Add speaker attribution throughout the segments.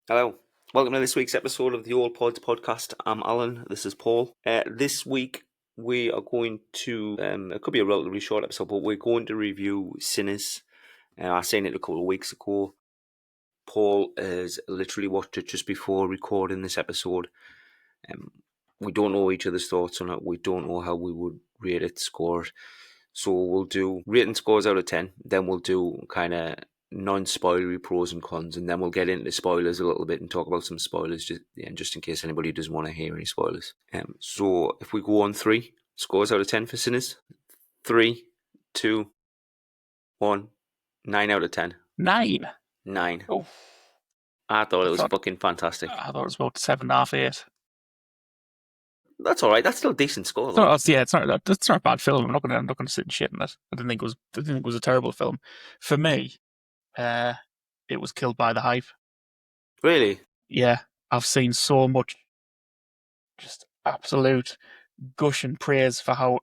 Speaker 1: Hello. Welcome to this week's episode of the Old Pods podcast. I'm Alan. This is Paul. This week we are going to, it could be a relatively short episode, but we're going to review Sinners. I seen it a couple of weeks ago. Paul has literally watched it just before recording this episode. We don't know each other's thoughts on it. We don't know how we would rate it, score it. So we'll do rating scores out of 10. Then we'll do kind of non-spoilery pros and cons, and then we'll get into spoilers a little bit and talk about some spoilers, just in case anybody doesn't want to hear any spoilers. So if we go on 3 scores out of 10 for Sinners, 3, 2, 1, 9 out of 10.
Speaker 2: 9.
Speaker 1: 9.
Speaker 2: Oh,
Speaker 1: I thought it was fucking fantastic.
Speaker 2: I thought it was about 7.5, 8.
Speaker 1: That's all right. That's still a decent score.
Speaker 2: It's not a bad film. I'm not gonna sit and shit on it. I didn't think it was a terrible film. For me, it was killed by the hype.
Speaker 1: Really?
Speaker 2: Yeah, I've seen so much just absolute gush and praise for how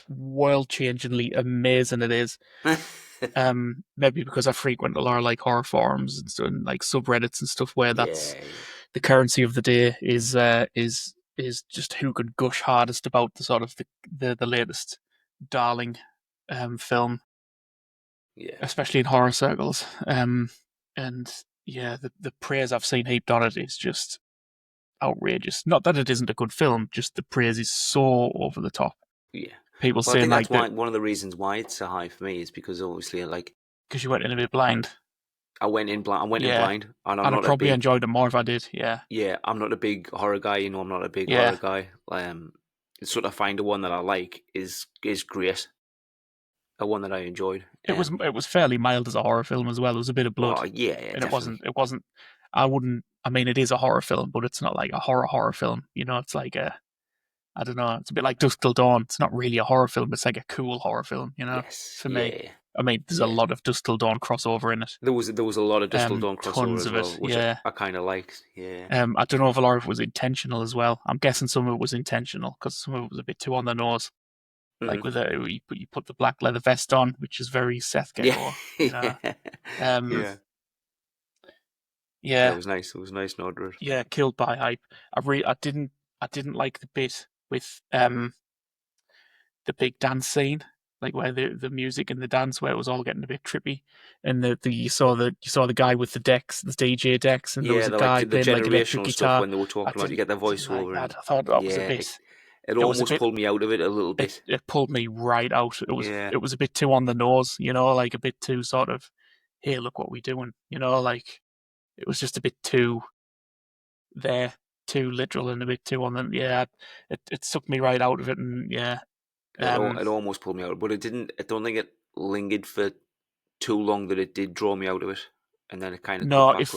Speaker 2: world-changingly amazing it is. Maybe because I frequent a lot of like horror forums and like subreddits and stuff where that's the currency of the day is just who could gush hardest about the sort of the latest darling film, especially in horror circles. And yeah, the praise I've seen heaped on it is just outrageous. Not that it isn't a good film, just the praise is so over the top.
Speaker 1: Yeah.
Speaker 2: People
Speaker 1: Well,
Speaker 2: saying
Speaker 1: I think
Speaker 2: like
Speaker 1: that's one of the reasons why it's so high for me is because obviously
Speaker 2: because you went in a bit blind.
Speaker 1: I went in blind, and
Speaker 2: I probably enjoyed it more if I did. Yeah.
Speaker 1: Yeah, I'm not a big horror guy. I'm not a big horror guy. Sort of find a one that I like is great. A one that I enjoyed.
Speaker 2: It was fairly mild as a horror film as well. There was a bit of blood.
Speaker 1: Oh yeah,
Speaker 2: and
Speaker 1: definitely.
Speaker 2: it wasn't. I wouldn't. I mean, it is a horror film, but it's not like a horror film. You know, it's like I don't know. It's a bit like Dusk Till Dawn. It's not really a horror film. It's like a cool horror film. You know,
Speaker 1: Yes,
Speaker 2: for me. I mean, there's a lot of Dusk Till Dawn crossover in it.
Speaker 1: There was a lot of Dusk Till Dawn crossover
Speaker 2: tons
Speaker 1: as
Speaker 2: of
Speaker 1: well,
Speaker 2: it,
Speaker 1: which I kind of liked. Yeah.
Speaker 2: I don't know if a lot of it was intentional as well. I'm guessing some of it was intentional because some of it was a bit too on the nose. Like with you put the black leather vest on, which is very Seth Gecko.
Speaker 1: Yeah.
Speaker 2: Yeah.
Speaker 1: It was nice. It was nice, Nordred.
Speaker 2: Yeah, killed by hype. I didn't like the bit with the big dance scene, like where the music and the dance, where it was all getting a bit trippy, and you saw the guy with the decks, the DJ decks, and there was a guy playing like electric guitar.
Speaker 1: Stuff when they were talking about you get their voice over.
Speaker 2: I thought that was a bit.
Speaker 1: It almost pulled me out of it a little bit.
Speaker 2: It pulled me right out. It was a bit too on the nose, you know, like a bit too sort of, hey, look what we're doing, you know, like it was just a bit too there, too literal and a bit too on the it sucked me right out of it, and
Speaker 1: it almost pulled me out, but it didn't. I don't think it lingered for too long that it did draw me out of it, and then it kind of
Speaker 2: if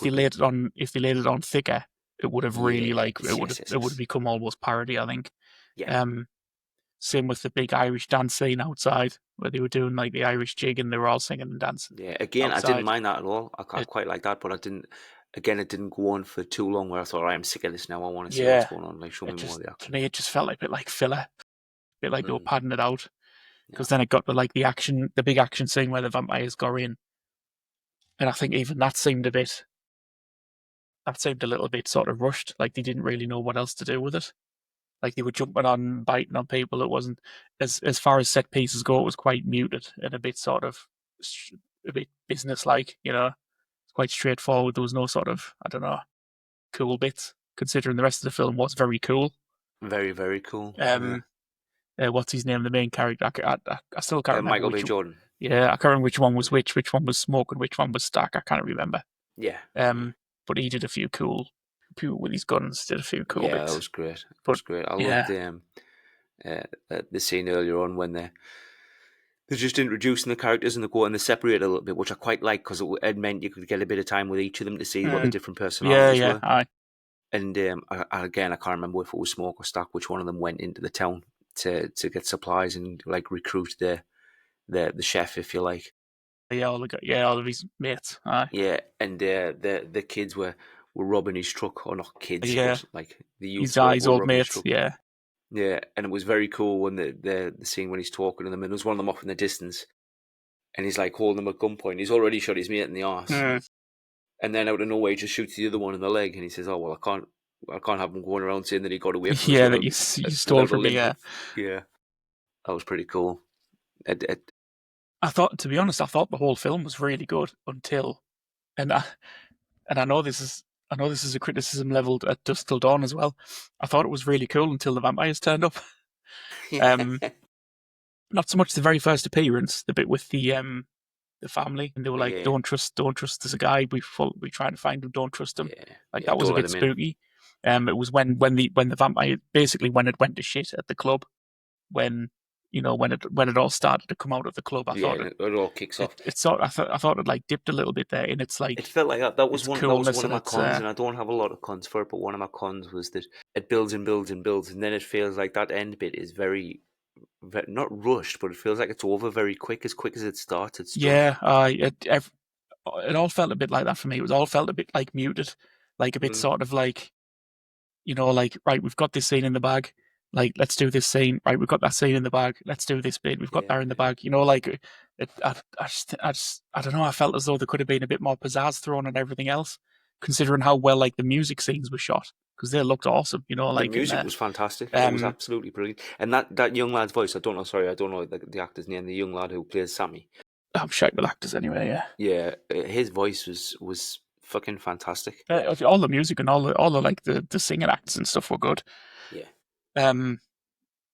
Speaker 2: they laid it on thicker, it would have really it would have become almost parody, I think.
Speaker 1: Yeah.
Speaker 2: Same with the big Irish dance scene outside, where they were doing like the Irish jig and they were all singing and dancing.
Speaker 1: Yeah, again, outside. I didn't mind that at all. I quite like that, but I didn't. Again, it didn't go on for too long. Where I thought, I'm sick of this now. I want to see what's going on. Like, show me more of the action.
Speaker 2: To me, it just felt like a bit like filler, a bit like they were padding it out. Because then it got to like the big action scene where the vampires go in, and I think even that seemed a little bit sort of rushed. Like they didn't really know what else to do with it. Like they were jumping on, biting on people. It wasn't as far as set pieces go. It was quite muted and a bit sort of a bit business-like. You know, it's quite straightforward. There was no sort of, I don't know, cool bits. Considering the rest of the film was very cool.
Speaker 1: Very, very cool.
Speaker 2: What's his name? The main character. I still can't remember.
Speaker 1: Michael B. Jordan.
Speaker 2: Yeah, I can't remember which one was which one was Smoke and which one was Stark. I can't remember.
Speaker 1: Yeah.
Speaker 2: But he did a few cool with his guns. Did a few cool bits.
Speaker 1: Yeah, that was great. That was great. I loved the scene earlier on when they're just introducing the characters and they separate a little bit, which I quite like because it meant you could get a bit of time with each of them to see what the different personalities were.
Speaker 2: Aye.
Speaker 1: And again, I can't remember if it was Smoke or Stark, which one of them went into the town to get supplies and like recruit the chef, if you like.
Speaker 2: Yeah, all of his mates. Aye.
Speaker 1: Yeah, and the kids were robbing his truck, or not kids, but like the youth.
Speaker 2: His old mates. Yeah.
Speaker 1: Yeah, and it was very cool when the scene when he's talking to them, and there's one of them off in the distance, and he's like holding them at gunpoint. He's already shot his mate in the arse, and then out of nowhere he just shoots the other one in the leg, and he says, "Oh well, I can't have him going around saying that he got away from us
Speaker 2: Yeah, that you stole
Speaker 1: without a
Speaker 2: from me.
Speaker 1: limp."
Speaker 2: Yeah,
Speaker 1: Yeah, that was pretty cool. It,
Speaker 2: I thought, to be honest, I thought the whole film was really good until, and I know this is a criticism leveled at Dusk Till Dawn as well. I thought it was really cool until the vampires turned up. Um,
Speaker 1: yeah,
Speaker 2: Not so much the very first appearance, the bit with the family, and they were like,
Speaker 1: yeah,
Speaker 2: don't trust this guy. We try to find him. Don't trust him."
Speaker 1: yeah,
Speaker 2: Like
Speaker 1: yeah.
Speaker 2: that was
Speaker 1: Don't
Speaker 2: a
Speaker 1: let
Speaker 2: bit
Speaker 1: him in.
Speaker 2: spooky. It was when the vampire, basically when it went to shit at the club, when when it all started to come out of the club. I
Speaker 1: Yeah,
Speaker 2: thought
Speaker 1: and it all kicks off.
Speaker 2: I thought it like dipped a little bit there in its
Speaker 1: It
Speaker 2: like
Speaker 1: felt like that. That was
Speaker 2: its
Speaker 1: one. That was
Speaker 2: coolness
Speaker 1: one of
Speaker 2: and
Speaker 1: my
Speaker 2: its
Speaker 1: cons, and I don't have a lot of cons for it. But one of my cons was that it builds and builds and builds, and then it feels like that end bit is not rushed, but it feels like it's over very quick. As quick as it starts, it's done.
Speaker 2: yeah. It all felt a bit like that for me. It was all felt a bit like muted, like a bit
Speaker 1: Mm,
Speaker 2: sort of like, like, right, we've got this scene in the bag. Like, let's do this scene. Right, we've got that scene in the bag. Let's do this bit. We've got
Speaker 1: yeah,
Speaker 2: that in the
Speaker 1: yeah.
Speaker 2: bag. Like, I don't know. I felt as though there could have been a bit more pizzazz thrown on everything else, considering how well like the music scenes were shot because they looked awesome.
Speaker 1: The
Speaker 2: Like in
Speaker 1: music
Speaker 2: there.
Speaker 1: was fantastic. It was
Speaker 2: Um,
Speaker 1: absolutely brilliant. And that young lad's voice, I don't know, sorry, I don't know the actor's name, the young lad who plays Sammy.
Speaker 2: I'm shite with actors anyway. Yeah.
Speaker 1: Yeah, his voice was fucking fantastic.
Speaker 2: All the music and all the like the singing acts and stuff were good.
Speaker 1: Yeah.
Speaker 2: Um,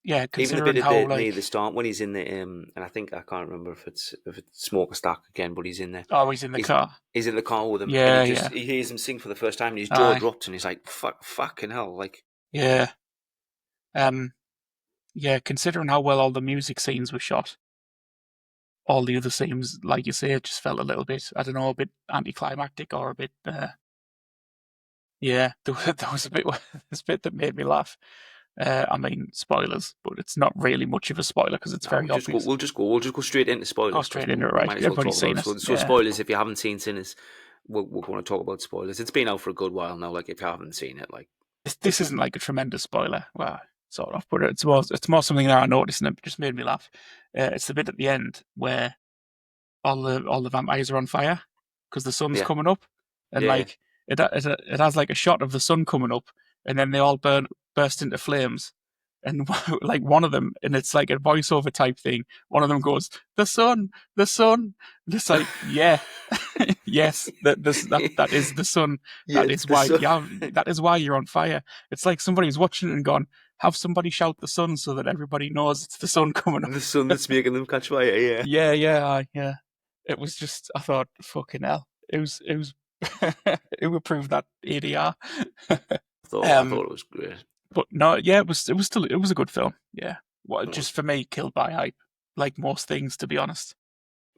Speaker 2: yeah,
Speaker 1: Even the bit
Speaker 2: considering
Speaker 1: at
Speaker 2: how
Speaker 1: the near the
Speaker 2: like
Speaker 1: start when he's in the and I think I can't remember if it's Smoker Stack again, but he's in there.
Speaker 2: oh, he's in the
Speaker 1: He's
Speaker 2: car.
Speaker 1: he's in the car with him, and
Speaker 2: Yeah, yeah,
Speaker 1: he hears him sing for the first time, and his jaw
Speaker 2: aye,
Speaker 1: drops, and he's like, fucking hell!" Like,
Speaker 2: yeah. Um, yeah, considering how well all the music scenes were shot, all the other scenes, like you say, it just felt a little bit, I don't know, a bit anticlimactic or a bit, yeah, there was a bit, this bit that made me laugh. I mean, spoilers, but it's not really much of a spoiler because it's
Speaker 1: no,
Speaker 2: very obvious.
Speaker 1: we'll just go straight into
Speaker 2: Go
Speaker 1: spoilers because
Speaker 2: straight into it,
Speaker 1: we
Speaker 2: right?
Speaker 1: might as well
Speaker 2: Everybody's
Speaker 1: talk about
Speaker 2: seen
Speaker 1: it.
Speaker 2: it.
Speaker 1: So
Speaker 2: Yeah.
Speaker 1: spoilers, if you haven't seen Sinners, we're going to talk about spoilers. It's been out for a good while now. Like, if you haven't seen it, like,
Speaker 2: This isn't like a tremendous spoiler. Well, sort of, but it's more something that I noticed and it just made me laugh. It's the bit at the end where all the vampires are on fire because the sun's
Speaker 1: yeah,
Speaker 2: coming up, and
Speaker 1: yeah,
Speaker 2: like it has like a shot of the sun coming up, and then they all burst into flames, and like one of them, and it's like a voiceover type thing. One of them goes, the sun," and it's like, yeah, yes, that is the sun.
Speaker 1: yeah.
Speaker 2: That is why you're on fire. It's like somebody's watching it and gone, have somebody shout the sun so that everybody knows it's the sun coming up.
Speaker 1: The sun that's making them catch fire. Yeah,
Speaker 2: Yeah. It was just, I thought, fucking hell. It was, it would prove that ADR.
Speaker 1: I
Speaker 2: um,
Speaker 1: thought it was great.
Speaker 2: but no, yeah, it was a good film. Yeah. What,
Speaker 1: It
Speaker 2: just
Speaker 1: was.
Speaker 2: for me, killed by hype. Like most things, to be honest.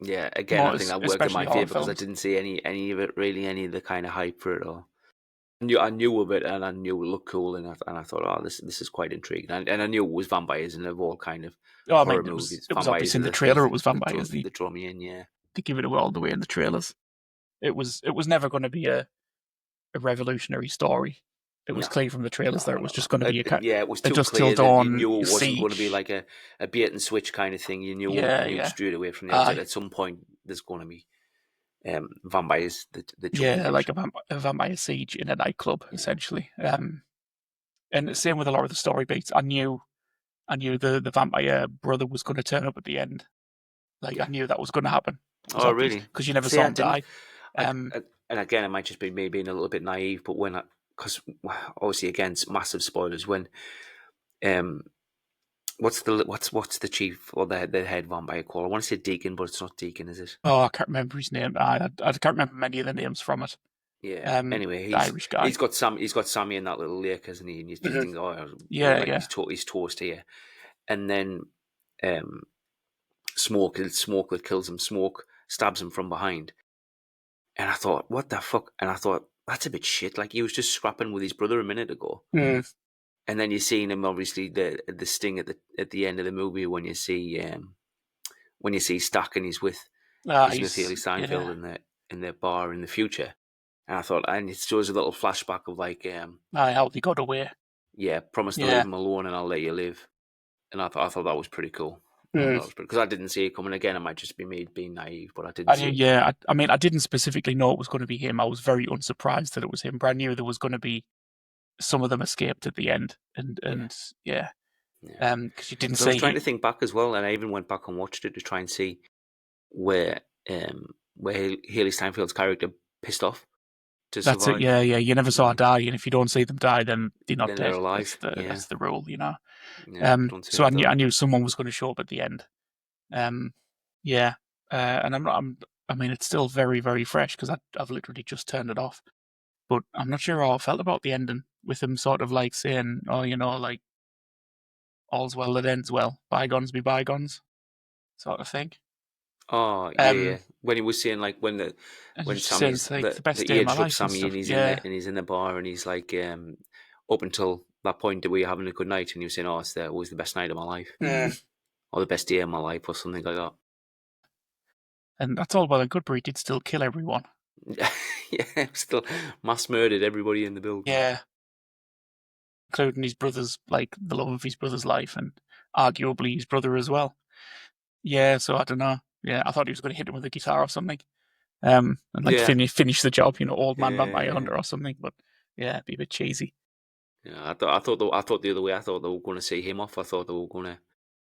Speaker 1: Yeah, again, I
Speaker 2: More,
Speaker 1: think that worked in
Speaker 2: especially
Speaker 1: my
Speaker 2: horror
Speaker 1: favor because I
Speaker 2: films.
Speaker 1: didn't see any of it really, any of the kind of hype for it all. I knew of it, and I knew it looked cool, and I thought, oh, this is quite intriguing, and I knew it was vampires, and of all kind of
Speaker 2: Oh, I
Speaker 1: horror
Speaker 2: mean,
Speaker 1: movies,
Speaker 2: it was obvious
Speaker 1: vampires are
Speaker 2: in the trailer. It was vampires.
Speaker 1: the draw me in. Yeah,
Speaker 2: They give it away all the way in the trailers. It was never going to be a revolutionary story. It was
Speaker 1: no,
Speaker 2: clear from the trailers that it was just going to be
Speaker 1: yeah, it was
Speaker 2: a
Speaker 1: too
Speaker 2: Dusk Till
Speaker 1: clear that you
Speaker 2: Dawn
Speaker 1: knew it wasn't going to be
Speaker 2: siege.
Speaker 1: like a bait and switch kind of thing. You
Speaker 2: Yeah,
Speaker 1: knew
Speaker 2: yeah.
Speaker 1: straight away from the outset
Speaker 2: Aye.
Speaker 1: at some point there's going to be vampires that jump in
Speaker 2: Yeah, like
Speaker 1: picture.
Speaker 2: a vampire siege in a nightclub,
Speaker 1: Yeah,
Speaker 2: essentially. And same with a lot of the story beats. I knew the vampire brother was going to turn up at the end. Like I
Speaker 1: yeah.
Speaker 2: knew that was going to happen. It was
Speaker 1: Oh,
Speaker 2: obvious
Speaker 1: really?
Speaker 2: because you never
Speaker 1: See,
Speaker 2: saw
Speaker 1: I
Speaker 2: him
Speaker 1: didn't.
Speaker 2: die.
Speaker 1: I, and again, it might just be me being a little bit naive, but when because obviously again, it's massive spoilers when um what's the chief or the head vampire called? I want to say Deacon, but it's not Deacon, is it?
Speaker 2: Oh, I can't remember his name. I can't remember many of the names from it.
Speaker 1: Yeah. Anyway,
Speaker 2: The Irish guy.
Speaker 1: he's got Sammy in that little lake, hasn't he? And you
Speaker 2: Mhm.
Speaker 1: think, oh,
Speaker 2: Yeah,
Speaker 1: like
Speaker 2: yeah.
Speaker 1: he's toast here, and then um Smoke that kills him. Smoke stabs him from behind, and I thought, what the fuck? And I thought that's a bit shit. Like he was just scrapping with his brother a minute ago.
Speaker 2: Mm.
Speaker 1: And then you're seeing him obviously the sting at the end of the movie when you see Stack and he's with Haley
Speaker 2: Yeah.
Speaker 1: Steinfeld in the bar in the future. And I thought, and it shows a little flashback of like
Speaker 2: How he got away.
Speaker 1: yeah, promise to leave
Speaker 2: Yeah.
Speaker 1: him alone and I'll let you live. And I thought that was pretty cool. thought
Speaker 2: Mm.
Speaker 1: that was because I didn't see it coming. Again, it might just be me being naive, but I didn't
Speaker 2: I knew,
Speaker 1: see it.
Speaker 2: yeah. I mean, I didn't specifically know it was going to be him. I was very unsurprised that it was him, but I knew there was going to be some of them escaped at the end, and
Speaker 1: Yeah,
Speaker 2: yeah,
Speaker 1: yeah.
Speaker 2: because you didn't
Speaker 1: Because I was
Speaker 2: see
Speaker 1: trying
Speaker 2: he,
Speaker 1: to think back as well, and I even went back and watched it to try and see where Haley Steinfeld's character pissed off to
Speaker 2: that's it.
Speaker 1: survive.
Speaker 2: Yeah, yeah. You never saw her
Speaker 1: Yeah.
Speaker 2: die, and if you don't see them die, then they're not
Speaker 1: Then they're
Speaker 2: dead.
Speaker 1: alive. Yeah,
Speaker 2: That's the rule, you know.
Speaker 1: yeah. Don't
Speaker 2: So
Speaker 1: turn to
Speaker 2: I knew someone was going to show up at the end. Um, yeah, and I'm not. I mean, it's still very, very fresh because I've literally just turned it off. But I'm not sure how I felt about the ending with him sort of like saying, "Oh, you know, like all's well that ends well, bygones be bygones," sort of thing.
Speaker 1: Oh yeah, yeah.
Speaker 2: Um,
Speaker 1: When he was saying like
Speaker 2: and
Speaker 1: when
Speaker 2: just saying it's
Speaker 1: Sammy's
Speaker 2: like the best
Speaker 1: the
Speaker 2: day of my
Speaker 1: aged up
Speaker 2: life and
Speaker 1: Sammy and
Speaker 2: stuff.
Speaker 1: he's in
Speaker 2: Yeah,
Speaker 1: the bar and he's like up until that point that we were having a good night and he was saying, oh, it was the best night of my life or the best day of my life or something like that.
Speaker 2: and that's all well and good, but he did still kill everyone.
Speaker 1: Yeah, still mass murdered everybody in the building.
Speaker 2: Yeah, including his brother's, like the love of his brother's life, and arguably his brother as well. Yeah, so I don't know. Yeah, I thought he was going to hit him with a guitar or something. And like
Speaker 1: Yeah,
Speaker 2: finish the job, you know, old man vampire
Speaker 1: yeah,
Speaker 2: hunter or something. But yeah, it'd be a bit cheesy.
Speaker 1: yeah. I thought the other way. I thought they were going to see him off. I thought they were going to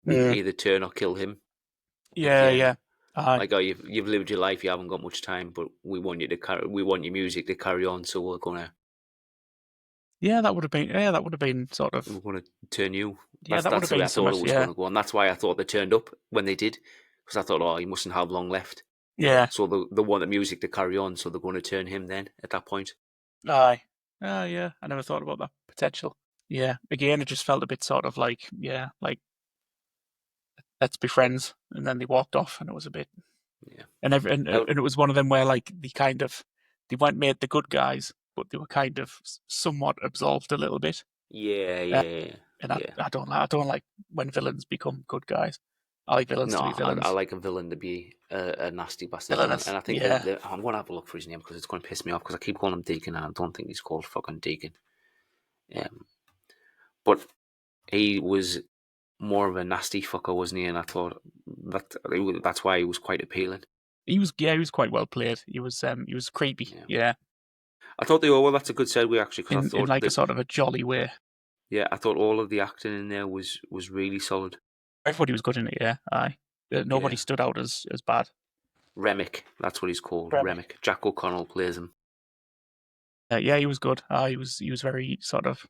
Speaker 2: Mm.
Speaker 1: either turn or kill him.
Speaker 2: Yeah, yeah. Aye.
Speaker 1: Like, oh, you've lived your life, you haven't got much time, but we want your music to carry on, so
Speaker 2: Yeah, that would have been sort of,
Speaker 1: we're gonna turn you.
Speaker 2: yeah, that would
Speaker 1: That's
Speaker 2: have
Speaker 1: the way
Speaker 2: been
Speaker 1: I thought
Speaker 2: something.
Speaker 1: it was
Speaker 2: Yeah,
Speaker 1: going to go, and that's why I thought they turned up when they did, because I thought, oh, he mustn't have long left,
Speaker 2: yeah.
Speaker 1: so they want the music to carry on, so they're going to turn him then at that point.
Speaker 2: Aye. Yeah. I never thought about that potential. Yeah. Again, it just felt a bit sort of like, yeah, like let's be friends, and then they walked off, and it was a bit,
Speaker 1: Yeah,
Speaker 2: and it was one of them where like they weren't made the good guys, but they were kind of somewhat absolved a little bit.
Speaker 1: yeah,
Speaker 2: Uh,
Speaker 1: yeah,
Speaker 2: and
Speaker 1: yeah.
Speaker 2: I don't like when villains become good guys. I like villains
Speaker 1: No,
Speaker 2: to be
Speaker 1: I
Speaker 2: villains.
Speaker 1: like a villain to be a nasty bastard villain,
Speaker 2: Villainous.
Speaker 1: and I think
Speaker 2: Yeah.
Speaker 1: I'm going to have a look for his name because it's going to piss me off because I keep calling him Deacon, and I don't think he's called fucking Deacon. But he was more of a nasty fucker, wasn't he? And I thought that's why he was quite appealing.
Speaker 2: He was quite well played. He was creepy.
Speaker 1: Yeah,
Speaker 2: Yeah.
Speaker 1: I thought well, that's a good segue actually because I
Speaker 2: In
Speaker 1: thought
Speaker 2: like a
Speaker 1: that
Speaker 2: sort of a jolly way.
Speaker 1: yeah, I thought all of the acting in there was really solid.
Speaker 2: Everybody was good in it, yeah. Aye. Nobody
Speaker 1: Yeah,
Speaker 2: stood out as bad.
Speaker 1: Remick, that's what he's called.
Speaker 2: Remy.
Speaker 1: Remick. Jack O'Connell plays him.
Speaker 2: Yeah, he was good. He was very sort of,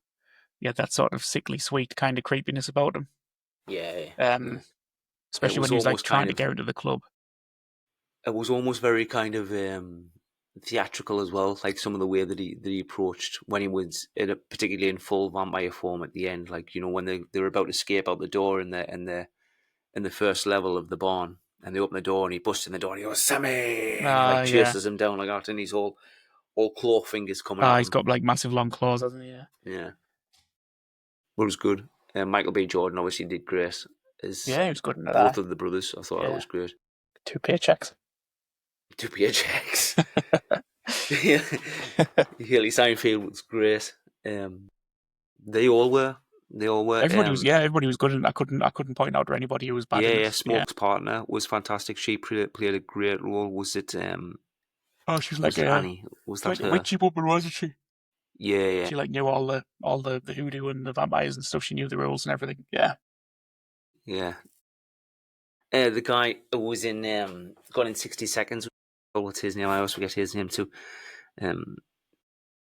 Speaker 2: yeah, that sort of sickly sweet kind of creepiness about him.
Speaker 1: Yeah, yeah.
Speaker 2: Um,
Speaker 1: It
Speaker 2: especially
Speaker 1: was
Speaker 2: when he was like
Speaker 1: almost
Speaker 2: trying
Speaker 1: kind
Speaker 2: to
Speaker 1: of
Speaker 2: get into the club.
Speaker 1: it was almost very kind of theatrical as well. Like some of the way that he approached when he was particularly in full vampire form at the end. Like when they were about to escape out the door in the first level of the barn, and they open the door and he busts in the door and he goes Sammy, and he like
Speaker 2: Yeah.
Speaker 1: chases him down like that, and he's all claw fingers coming at
Speaker 2: He's
Speaker 1: him.
Speaker 2: got like massive long claws, hasn't he? Yeah.
Speaker 1: Yeah, but it was good. Michael B. Jordan obviously did great as
Speaker 2: Yeah, he was good in
Speaker 1: both
Speaker 2: that.
Speaker 1: of the brothers. I thought that
Speaker 2: Yeah.
Speaker 1: was great.
Speaker 2: 2 paychecks.
Speaker 1: To PHX. Yeah, Haley Seinfeld was great. Um, they all were. They all were.
Speaker 2: Everybody was good in it. I couldn't point out to anybody who was bad
Speaker 1: Yeah,
Speaker 2: in
Speaker 1: yeah.
Speaker 2: it. Yeah.
Speaker 1: Smoke's partner was fantastic. She played a great role.
Speaker 2: Oh, she's
Speaker 1: Was it Annie? Was that
Speaker 2: like a
Speaker 1: her?
Speaker 2: witchy woman, wasn't she?
Speaker 1: Yeah, yeah,
Speaker 2: She like knew all the hoodoo and the vampires and stuff. She knew the rules and everything. Yeah.
Speaker 1: yeah. The guy who was in Gone in 60 Seconds. What's his name? I always forget his name too. Um,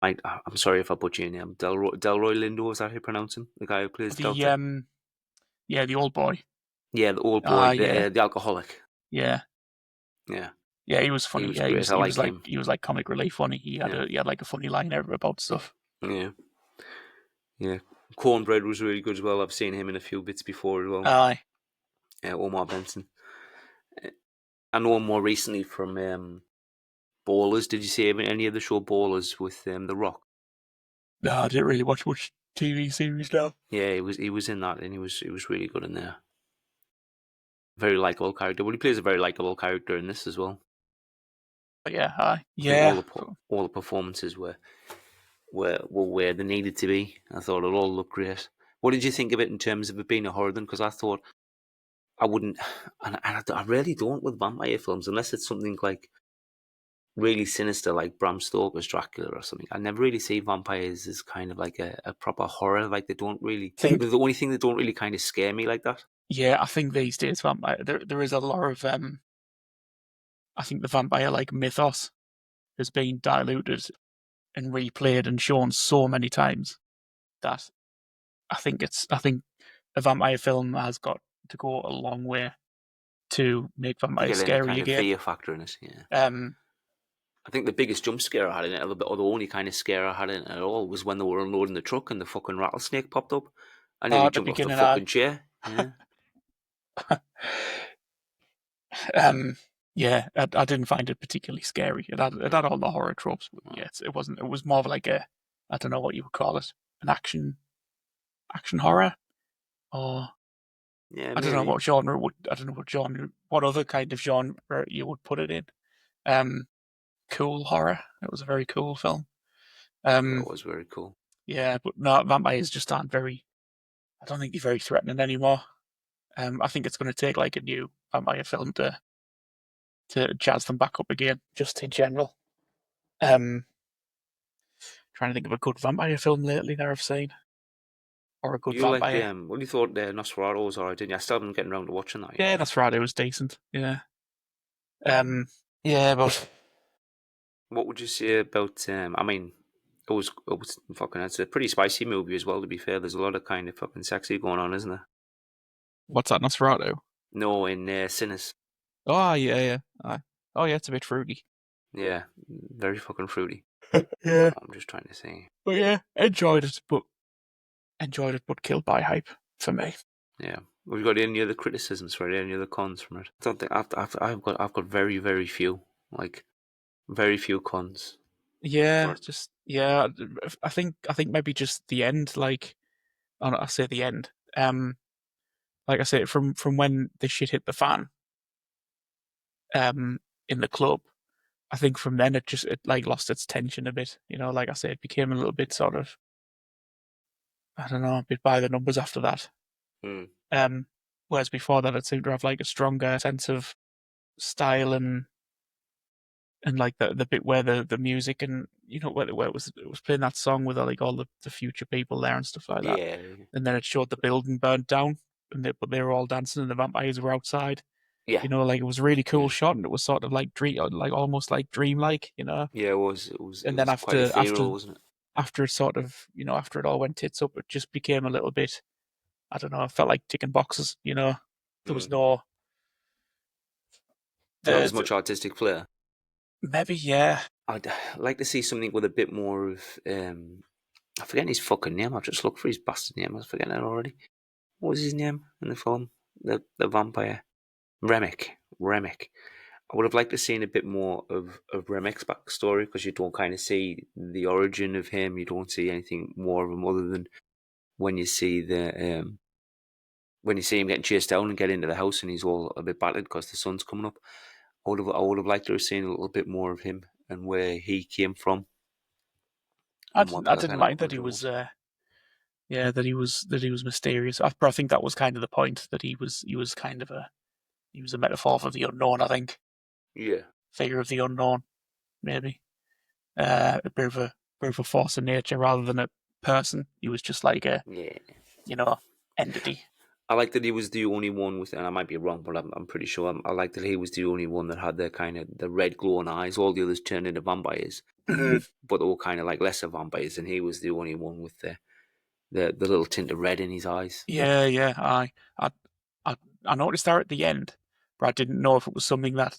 Speaker 1: I'm sorry if I butcher your name. Delroy Lindo, is that how you pronounce him? The guy who plays
Speaker 2: The
Speaker 1: Delta?
Speaker 2: yeah, the old boy.
Speaker 1: Yeah, the old boy,
Speaker 2: Yeah.
Speaker 1: the alcoholic.
Speaker 2: Yeah.
Speaker 1: Yeah,
Speaker 2: Yeah, he was
Speaker 1: he
Speaker 2: funny.
Speaker 1: was
Speaker 2: Yeah,
Speaker 1: great. I like him.
Speaker 2: he was like comic relief funny.
Speaker 1: Yeah,
Speaker 2: He had like a funny line about stuff.
Speaker 1: yeah, yeah. Cornbread was really good as well. I've seen him in a few bits before as well.
Speaker 2: Aye.
Speaker 1: Omar Benson. I know him more recently from Ballers. Did you see any of the show Ballers with The Rock?
Speaker 2: No, I didn't really watch much TV series now.
Speaker 1: Yeah, he was in that, and he was really good in there. Very likable character. Well, he plays a very likable character in this as well.
Speaker 2: But yeah, aye.
Speaker 1: I think
Speaker 2: Yeah.
Speaker 1: all the performances were where they needed to be. I thought it all looked great. What did you think of it in terms of it being a horror? Then, because I thought I wouldn't, I really don't with vampire films unless it's something like really sinister, like Bram Stoker's Dracula or something. I never really see vampires as kind of like a proper horror. Like they don't really.
Speaker 2: I think,
Speaker 1: They're the only thing that don't really kind of scare me like that.
Speaker 2: yeah, I think these days vampire there is a lot of I think the vampire like mythos has been diluted and replayed and shown so many times that I think a vampire film has got to go a long way to make
Speaker 1: To
Speaker 2: vampires
Speaker 1: get any
Speaker 2: scary
Speaker 1: kind of
Speaker 2: again.
Speaker 1: fear factor in it, yeah.
Speaker 2: Um,
Speaker 1: I think the biggest jump scare I had in it, or the only kind of scare I had in it at all, was when they were unloading the truck and the fucking rattlesnake popped up. I nearly
Speaker 2: at the
Speaker 1: jumped off the
Speaker 2: beginning, I
Speaker 1: fucking chair. Yeah,
Speaker 2: um, yeah, I didn't find it particularly scary. It had all the horror tropes, but yeah, it wasn't. It was more of like a, I don't know what you would call it, an action horror, or
Speaker 1: yeah,
Speaker 2: I don't know
Speaker 1: maybe.
Speaker 2: what genre would I don't know what genre, what other kind of genre you would put it in. Um, Cool horror. It was a very cool film.
Speaker 1: Yeah,
Speaker 2: Um,
Speaker 1: it was very cool.
Speaker 2: yeah, but no, vampires just aren't very. I don't think they're very threatening anymore. I think it's going to take like a new vampire film to jazz them back up again, just in general. Um, Trying to think of a good vampire film lately that I've seen, or a good
Speaker 1: You like
Speaker 2: vampire.
Speaker 1: what you thought Nosferatu was alright, didn't you? I still haven't getting around to watching that yet.
Speaker 2: Yeah, that's right. It was decent. Yeah. Um, yeah, but
Speaker 1: What would you say about? I mean, it was fucking. It's a pretty spicy movie as well. To be fair, there's a lot of kind of fucking sexy going on, isn't there?
Speaker 2: what's that, Nosferatu?
Speaker 1: No, in Sinners.
Speaker 2: Oh yeah, yeah. Oh yeah, it's a bit fruity.
Speaker 1: Yeah, very fucking fruity.
Speaker 2: Yeah,
Speaker 1: I'm just trying to say.
Speaker 2: but yeah, enjoyed it, but killed by hype for me.
Speaker 1: Yeah. Have you got any other criticisms for it? Any other cons from it? I don't think I've got very few, like very few cons for
Speaker 2: Yeah,
Speaker 1: it.
Speaker 2: just yeah. I think maybe just the end. Like, oh, no, I say the end. Like I say, from when the shit hit the fan, in the club. I think from then it like lost its tension a bit. You know, like I say, it became a little bit sort of, I don't know, a bit by the numbers after that.
Speaker 1: Hmm.
Speaker 2: Um, Whereas before that, it seemed to have like a stronger sense of style and like the bit where the music and you know where it was playing that song with like all the future people there and stuff like that.
Speaker 1: Yeah,
Speaker 2: And then it showed the building burnt down, but they were all dancing and the vampires were outside.
Speaker 1: yeah,
Speaker 2: You know, like it was a really cool
Speaker 1: yeah,
Speaker 2: shot and it was sort of like like almost like dreamlike. You know,
Speaker 1: yeah. It
Speaker 2: and then
Speaker 1: was quite ethereal, wasn't it?
Speaker 2: after it sort of after it all went tits up, it just became a little bit. I don't know. It felt like ticking boxes. You know, there was
Speaker 1: Hmm.
Speaker 2: no
Speaker 1: Not as
Speaker 2: the
Speaker 1: much artistic flair.
Speaker 2: maybe yeah.
Speaker 1: I'd like to see something with a bit more of. I'm forgetting his fucking name. I've just looked for his bastard name. I was forgetting it already. What was his name in the film? The vampire. Remick. Remick. I would have liked to seen a bit more of Remick's backstory because you don't kind of see the origin of him. You don't see anything more of him other than when you see when you see him getting chased down and get into the house and he's all a bit battered because the sun's coming up. I would have liked to have seen a little bit more of him and where he came from and what
Speaker 2: I
Speaker 1: the
Speaker 2: didn't
Speaker 1: kind of
Speaker 2: mind that he
Speaker 1: origin
Speaker 2: was
Speaker 1: was.
Speaker 2: yeah that he was mysterious. I think that was kind of the point that he was kind of a he was a metaphor for the unknown. I think
Speaker 1: Yeah,
Speaker 2: figure of the unknown maybe a bit of a force of nature rather than a person. He was just like a
Speaker 1: yeah.
Speaker 2: you know entity.
Speaker 1: I like that he was the only one with, and I might be wrong, but I'm pretty sure. I like that he was the only one that had the kind of the red glowing eyes. All the others turned into vampires, but they were kind of like lesser vampires, and he was the only one with the little tint of red in his eyes.
Speaker 2: Yeah, yeah. I, I, I noticed that at the end, but I didn't know if it was something that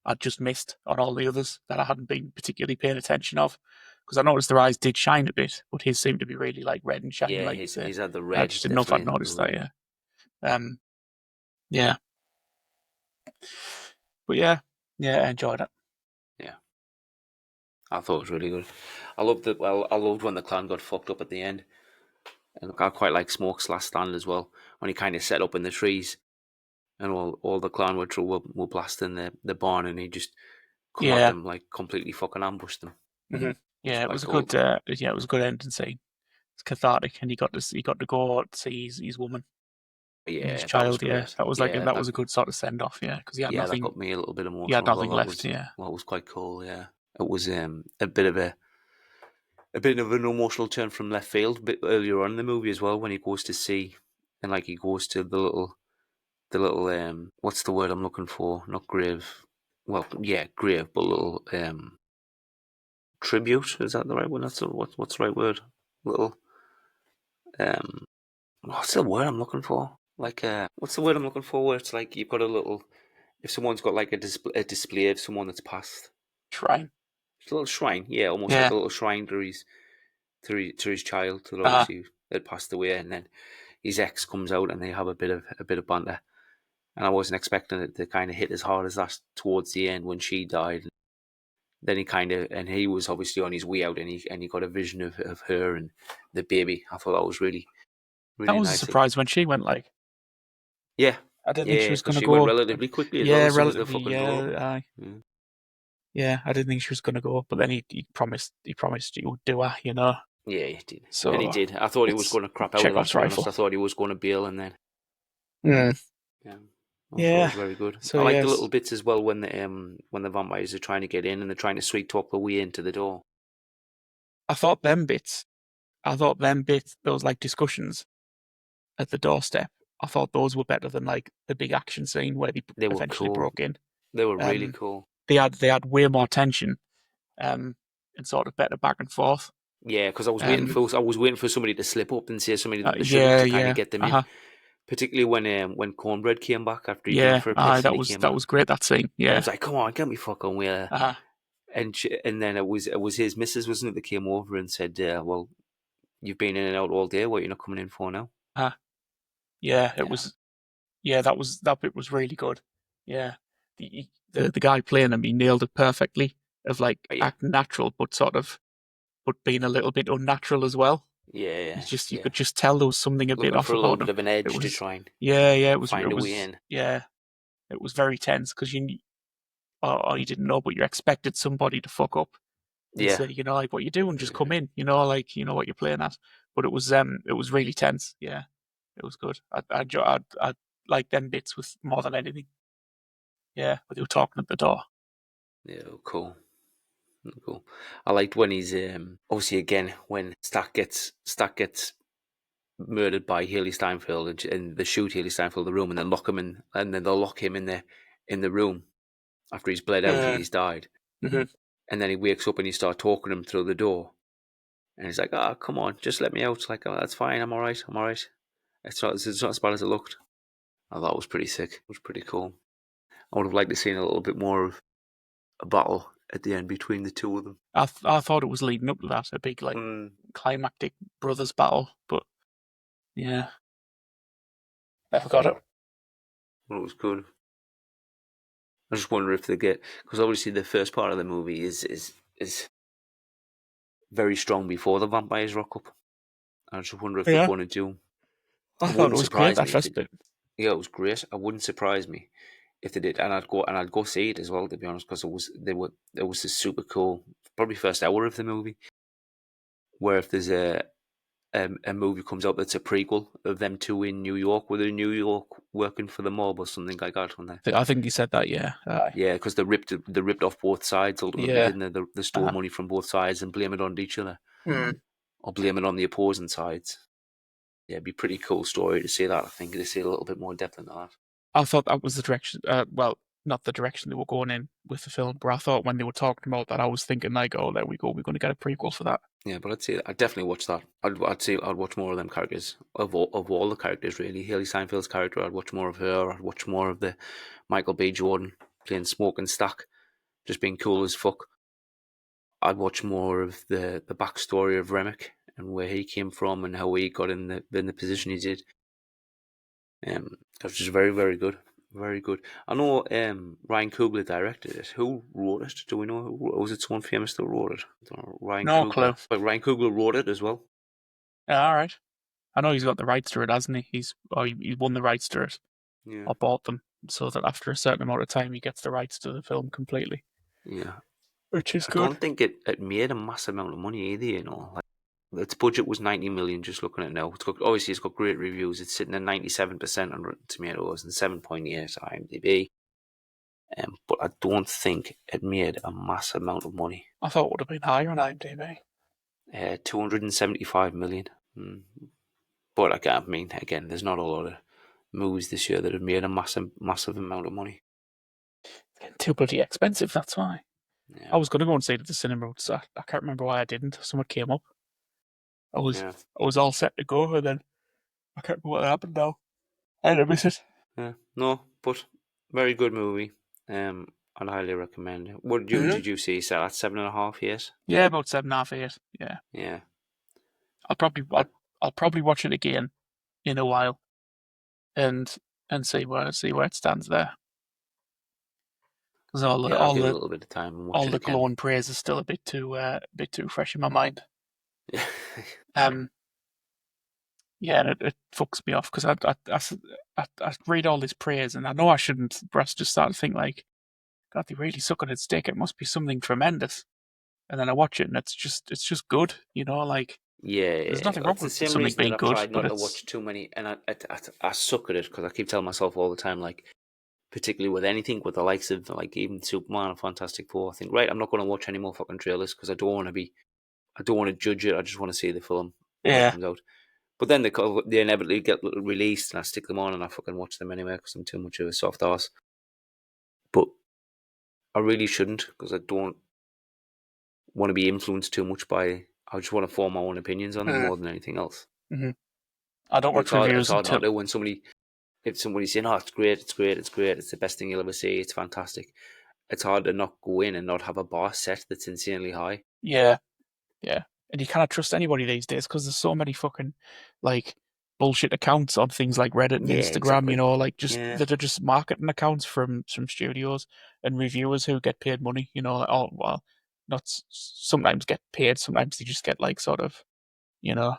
Speaker 2: I'd just missed on all the others that I hadn't been particularly paying attention of. Because I noticed their eyes did shine a bit, but his seemed to be really like red and shiny,
Speaker 1: Yeah,
Speaker 2: like you say.
Speaker 1: he's had the
Speaker 2: I
Speaker 1: red,
Speaker 2: just didn't know if I'd
Speaker 1: definitely the
Speaker 2: noticed that.
Speaker 1: red.
Speaker 2: Yeah. Um. Yeah. But yeah. Yeah. I enjoyed it.
Speaker 1: Yeah, I thought it was really good. I loved it. Well, I loved when the clan got fucked up at the end, and I quite like Smoke's last stand as well when he kind of set up in the trees and all the clan were blasting the barn, and he just come at
Speaker 2: Yeah.
Speaker 1: them like completely fucking ambushed them. It's
Speaker 2: Yeah. It
Speaker 1: quite
Speaker 2: was a
Speaker 1: cool.
Speaker 2: good. Yeah. It was a good ending scene. It's cathartic, and he got to go see his woman. and his
Speaker 1: Yeah, that was
Speaker 2: child. Yeah,
Speaker 1: great.
Speaker 2: that was
Speaker 1: Yeah,
Speaker 2: that was a good sort of send off. Yeah, because
Speaker 1: that got me a little bit
Speaker 2: he had
Speaker 1: emotional. I
Speaker 2: nothing
Speaker 1: thought
Speaker 2: left. Yeah,
Speaker 1: that was quite cool. Yeah, it was a bit of an emotional turn from left field a bit earlier on in the movie as well when he goes to see and like he goes to the little what's the word I'm looking for? Not grave. Well, yeah, grave, but little tribute. Is that the right word? What's the right word? Little um what's the word I'm looking for? Like what's the word I'm looking for? Where it's like you've got a little if someone's got like a display of someone that's passed.
Speaker 2: shrine.
Speaker 1: It's a little shrine, yeah, almost like
Speaker 2: Yeah.
Speaker 1: a little shrine to his child that
Speaker 2: Uh,
Speaker 1: obviously had passed away, and then his ex comes out and they have a bit of banter. And I wasn't expecting it to kind of hit as hard as that towards the end when she died. Then he was obviously on his way out, and he got a vision of her and the baby. I thought that was really
Speaker 2: that
Speaker 1: really
Speaker 2: was a
Speaker 1: nice.
Speaker 2: surprise when she went. Like,
Speaker 1: Yeah,
Speaker 2: I didn't think she
Speaker 1: yeah,
Speaker 2: was
Speaker 1: because
Speaker 2: gonna
Speaker 1: she went
Speaker 2: go.
Speaker 1: relatively quickly as well
Speaker 2: Yeah,
Speaker 1: as soon as the
Speaker 2: relatively.
Speaker 1: fucking door
Speaker 2: Yeah,
Speaker 1: opened. Yeah,
Speaker 2: yeah. I didn't think she was gonna go, but then he promised he would do her. You know.
Speaker 1: yeah, he did, and he
Speaker 2: So
Speaker 1: did. I thought he was
Speaker 2: it's
Speaker 1: going to crap out of that.
Speaker 2: Chekhov's
Speaker 1: To be honest,
Speaker 2: rifle.
Speaker 1: I thought he was going to bail, and then
Speaker 2: Mm.
Speaker 1: yeah, I thought it
Speaker 2: Yeah.
Speaker 1: was very good.
Speaker 2: So
Speaker 1: I like the little
Speaker 2: yes,
Speaker 1: bits as well when the vampires are trying to get in and they're trying to sweet talk their way into the door.
Speaker 2: I thought them bits. I thought them bits. Those like discussions at the doorstep. I thought those were better than like the big action scene where they
Speaker 1: They were
Speaker 2: eventually
Speaker 1: cool.
Speaker 2: broke in.
Speaker 1: They were really
Speaker 2: Um,
Speaker 1: cool.
Speaker 2: they had way more tension. And sort of better back and forth.
Speaker 1: Yeah, because
Speaker 2: Um,
Speaker 1: I was waiting for somebody to slip up and say something that they shouldn't
Speaker 2: yeah,
Speaker 1: to kind of
Speaker 2: yeah,
Speaker 1: get them in.
Speaker 2: uh-huh,
Speaker 1: Particularly when Cornbread came back after he'd been
Speaker 2: yeah.
Speaker 1: for a piss and he came
Speaker 2: That
Speaker 1: out
Speaker 2: was great. That scene.
Speaker 1: and I
Speaker 2: Yeah,
Speaker 1: was like, "Come on, get me fucking way!"
Speaker 2: uh-huh,
Speaker 1: And then it was his missus, wasn't it, that came over and said, "Well, you've been in and out all day. What are you not coming in for now?"
Speaker 2: uh-huh. Yeah. It
Speaker 1: Yeah,
Speaker 2: was. Yeah, that bit was really good. Yeah, the guy playing him, he nailed it perfectly. Of like
Speaker 1: but yeah,
Speaker 2: acting natural, but being a little bit unnatural as well.
Speaker 1: yeah, yeah,
Speaker 2: You
Speaker 1: yeah.
Speaker 2: could just tell there was something a bit
Speaker 1: Looking
Speaker 2: off
Speaker 1: for a little
Speaker 2: about
Speaker 1: bit
Speaker 2: him.
Speaker 1: of an
Speaker 2: It
Speaker 1: edge to
Speaker 2: was.
Speaker 1: try and
Speaker 2: Yeah,
Speaker 1: find a way in.
Speaker 2: yeah, it was very tense because or you didn't know, but you expected somebody to fuck up and
Speaker 1: Yeah,
Speaker 2: say, like what you doing, just come in, like what you're playing at. But it was really tense. Yeah, it was good. I like them bits with more than anything. Yeah, but they were talking at the door.
Speaker 1: yeah, cool. Cool. I liked when he's obviously again when Stack gets murdered by Haley Steinfeld and they shoot Haley Steinfeld in the room and then lock him in and then they'll lock him in the room after he's bled out and
Speaker 2: Mm.
Speaker 1: he's died
Speaker 2: Hmm.
Speaker 1: and then he wakes up and you start talking to him through the door and he's like, oh, come on, just let me out. It's like, oh, that's fine, I'm alright. It's not as bad as it looked. I thought it was pretty sick. It was pretty cool. I would have liked to see a little bit more of a battle at the end between the two of them.
Speaker 2: I thought it was leading up to that, a big like
Speaker 1: Mm.
Speaker 2: climactic brothers battle, but yeah, I forgot it.
Speaker 1: Well, it was good. I just wonder if they get because obviously the first part of the movie is very strong before the vampires rock up. I just wonder if they're
Speaker 2: Yeah,
Speaker 1: going to do.
Speaker 2: I
Speaker 1: It
Speaker 2: thought it
Speaker 1: wouldn't
Speaker 2: was great
Speaker 1: surprise
Speaker 2: that
Speaker 1: me if they
Speaker 2: first
Speaker 1: did.
Speaker 2: bit.
Speaker 1: Yeah, it was great. It wouldn't surprise me if they did, and I'd go see it as well. To be honest, because it was a super cool, probably first hour of the movie. Where if there's a movie comes out that's a prequel of them two in New York, whether in New York working for the mob or something like that, on there.
Speaker 2: I think he said that. Yeah,
Speaker 1: Yeah, because they ripped off both sides ultimately,
Speaker 2: yeah.
Speaker 1: didn't they? They stole
Speaker 2: Uh,
Speaker 1: money from both sides and blame it on each other,
Speaker 2: mm.
Speaker 1: or blame it on the opposing sides. Yeah, it'd be a pretty cool story to see that. I think to see a little bit more depth into that.
Speaker 2: I thought that was the direction. Well, not the direction they were going in with the film, but I thought when they were talking about that, I was thinking like, oh, there we go, we're going to get a prequel for that.
Speaker 1: Yeah, but I'd definitely watch that. I'd say I'd watch more of them characters of all the characters really. Haley Steinfeld's character, I'd watch more of her. I'd watch more of the Michael B. Jordan playing Smoke and Stack, just being cool as fuck. I'd watch more of the backstory of Remick and where he came from and how he got in the position he did. It was just very very good, very good. I know Ryan Coogler directed it. Who wrote it? Do we know? Was it someone famous that wrote it? I don't know, Ryan
Speaker 2: No
Speaker 1: Coogler,
Speaker 2: clue.
Speaker 1: but Ryan Coogler wrote it as well.
Speaker 2: Yeah, all right. I know he's got the rights to it, hasn't he? He won the rights to it
Speaker 1: Yeah,
Speaker 2: or bought them, so that after a certain amount of time, he gets the rights to the film completely,
Speaker 1: yeah.
Speaker 2: which is
Speaker 1: I
Speaker 2: good.
Speaker 1: don't think it made a massive amount of money either. You know, like its budget was 90 million. Just looking at it now, obviously it's got great reviews. It's sitting at 97% on Rotten Tomatoes and 7.8 on IMDb. But I don't think it made a massive amount of money.
Speaker 2: I thought it would have been higher on IMDb.
Speaker 1: 275 million. But I mean, again, there's not a lot of movies this year that have made a massive amount of money.
Speaker 2: It's getting too bloody expensive, that's why.
Speaker 1: Yeah.
Speaker 2: I was going to go and see it at the cinema, so I can't remember why I didn't. Someone came up. I was all set to go, and then I can't remember what happened now. I didn't miss it.
Speaker 1: Yeah. No, but very good movie. I'd highly recommend it. What did you see? So that's 7.5 years.
Speaker 2: Yeah, about 7.5, 8. Yeah,
Speaker 1: Yeah.
Speaker 2: I'll probably
Speaker 1: I,
Speaker 2: I'll probably watch it again in a while, and see where it stands there. Because
Speaker 1: yeah, I'll give it a little bit of time and watch
Speaker 2: all
Speaker 1: it
Speaker 2: the
Speaker 1: again.
Speaker 2: glow and praise is still a bit too fresh in my mind.
Speaker 1: Yeah.
Speaker 2: Yeah, and it fucks me off because I read all this praise and I know I shouldn't, but I just start to think like, God, they really suck at its dick. It must be something tremendous. And then I watch it and it's just good, like
Speaker 1: Yeah,
Speaker 2: there's nothing wrong
Speaker 1: it's the
Speaker 2: with
Speaker 1: same
Speaker 2: something
Speaker 1: reason that
Speaker 2: being
Speaker 1: I've
Speaker 2: good,
Speaker 1: tried
Speaker 2: but
Speaker 1: not to
Speaker 2: it's
Speaker 1: watch too many, and I suck at it because I keep telling myself all the time, like, particularly with anything, with the likes of like even Superman and Fantastic Four, I think, right, I'm not going to watch any more fucking trailers because I don't want to judge it. I just want to see the film when it
Speaker 2: yeah.
Speaker 1: comes out. But then they inevitably get released, and I stick them on, and I fucking watch them anyway because I'm too much of a soft ass. But I really shouldn't because I don't want to be influenced too much by. I just want to form my own opinions on them more than anything else.
Speaker 2: Mm-hmm. I don't
Speaker 1: But it's
Speaker 2: watch
Speaker 1: hard. It's
Speaker 2: reviews
Speaker 1: hard
Speaker 2: until
Speaker 1: not to when if somebody's saying, "Oh, it's great, it's great, it's great, it's the best thing you'll ever see, it's fantastic." It's hard to not go in and not have a bar set that's insanely high.
Speaker 2: yeah. Yeah, and you cannot trust anybody these days because there's so many fucking like bullshit accounts on things like Reddit and
Speaker 1: Yeah,
Speaker 2: Instagram.
Speaker 1: exactly.
Speaker 2: Like just
Speaker 1: Yeah,
Speaker 2: that are just marketing accounts from some studios and reviewers who get paid money. Like, oh well, not sometimes get paid. Sometimes they just get like sort of you know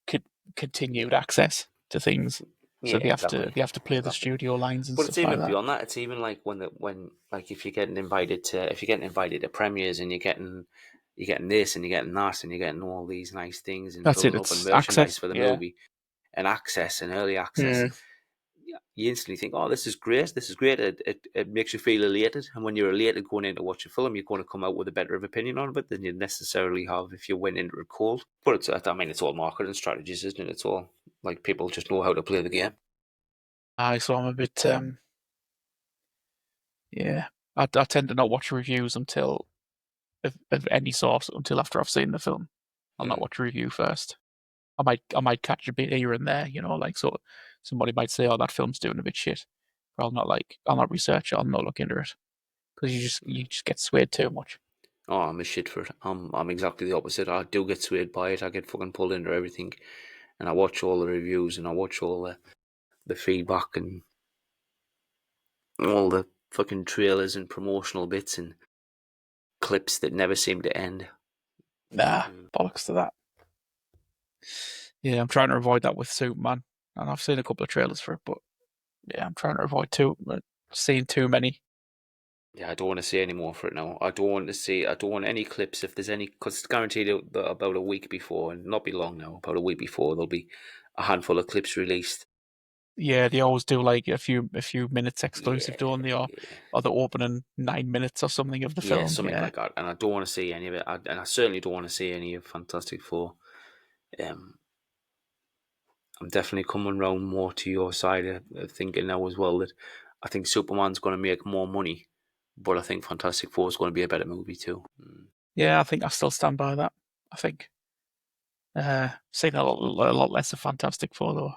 Speaker 2: co- continued
Speaker 1: yeah,
Speaker 2: access to things.
Speaker 1: yeah,
Speaker 2: So
Speaker 1: exactly,
Speaker 2: they have to play the
Speaker 1: exactly.
Speaker 2: studio lines and
Speaker 1: But it's
Speaker 2: stuff like
Speaker 1: even
Speaker 2: that.
Speaker 1: beyond that. It's even like when like if you're getting invited to premieres and you're getting this and you're getting that and you're getting all these nice things and
Speaker 2: That's it.
Speaker 1: building up and
Speaker 2: It's
Speaker 1: merchandise
Speaker 2: access.
Speaker 1: for the
Speaker 2: Yeah.
Speaker 1: movie and access and early access.
Speaker 2: Mm.
Speaker 1: You instantly think, "Oh, this is great! This is great!" It makes you feel elated, and when you're elated going in to watch a film, you're going to come out with a better opinion on it than you necessarily have if you went into it cold. But it's all marketing strategies, isn't it? It's all like people just know how to play the game.
Speaker 2: I so I'm a bit yeah. I tend to not watch reviews until of any sort until after I've seen the film. I'll not
Speaker 1: Mm.
Speaker 2: watch a review first. I might catch a bit here and there, like so somebody might say, "Oh, that film's doing a bit shit," but I'll not research it. I'll not look into it because you just get swayed too much.
Speaker 1: Oh, I'm a shit for it. I'm exactly the opposite. I do get swayed by it. I get fucking pulled into everything, and I watch all the reviews and I watch all the feedback and all the fucking trailers and promotional bits and clips that never seem to end.
Speaker 2: Nah,
Speaker 1: Mm.
Speaker 2: bollocks to that. Yeah, I'm trying to avoid that with Superman, and I've seen a couple of trailers for it, but yeah, I'm trying to avoid seeing too many.
Speaker 1: Yeah, I don't want to see any more for it now. I don't want to see. I don't want any clips if there's any, because it's guaranteed that about a week before, and not be long now. About a week before, there'll be a handful of clips released.
Speaker 2: Yeah, they always do like a few minutes exclusive,
Speaker 1: Yeah,
Speaker 2: don't they? Or
Speaker 1: yeah,
Speaker 2: the opening 9 minutes or something of the
Speaker 1: yeah,
Speaker 2: film.
Speaker 1: something
Speaker 2: Yeah,
Speaker 1: like that. And I don't want to see any of it. And I certainly don't want to see any of Fantastic Four. Um, I'm definitely coming round more to your side of thinking now as well that I think Superman's going to make more money, but I think Fantastic Four is going to be a better movie too. Mm.
Speaker 2: yeah, I think I still stand by that. I think seen a lot less of Fantastic Four though.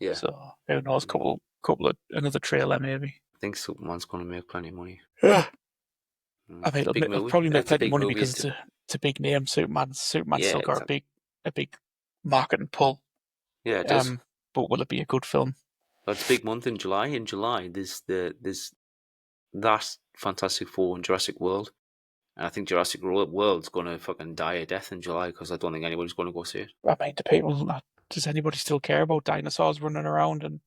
Speaker 1: Yeah,
Speaker 2: So who knows?
Speaker 1: mm.
Speaker 2: Couple of another trailer maybe.
Speaker 1: I think Superman's going to make plenty of money.
Speaker 2: Yeah,
Speaker 1: Mm.
Speaker 2: I think
Speaker 1: It's a big
Speaker 2: it'll
Speaker 1: movie.
Speaker 2: probably make
Speaker 1: It's a
Speaker 2: plenty of
Speaker 1: big
Speaker 2: money
Speaker 1: movie.
Speaker 2: because it's a big name. Superman's
Speaker 1: Yeah,
Speaker 2: still got
Speaker 1: exactly.
Speaker 2: a big marketing pull.
Speaker 1: Yeah, it does.
Speaker 2: Um, but will it be a good film?
Speaker 1: But it's a big month in July. In July, there's that Fantastic Four and Jurassic World, and I think Jurassic World's going to fucking die a death in July because I don't think anybody's going to go see it.
Speaker 2: I mean, does anybody still care about dinosaurs running around and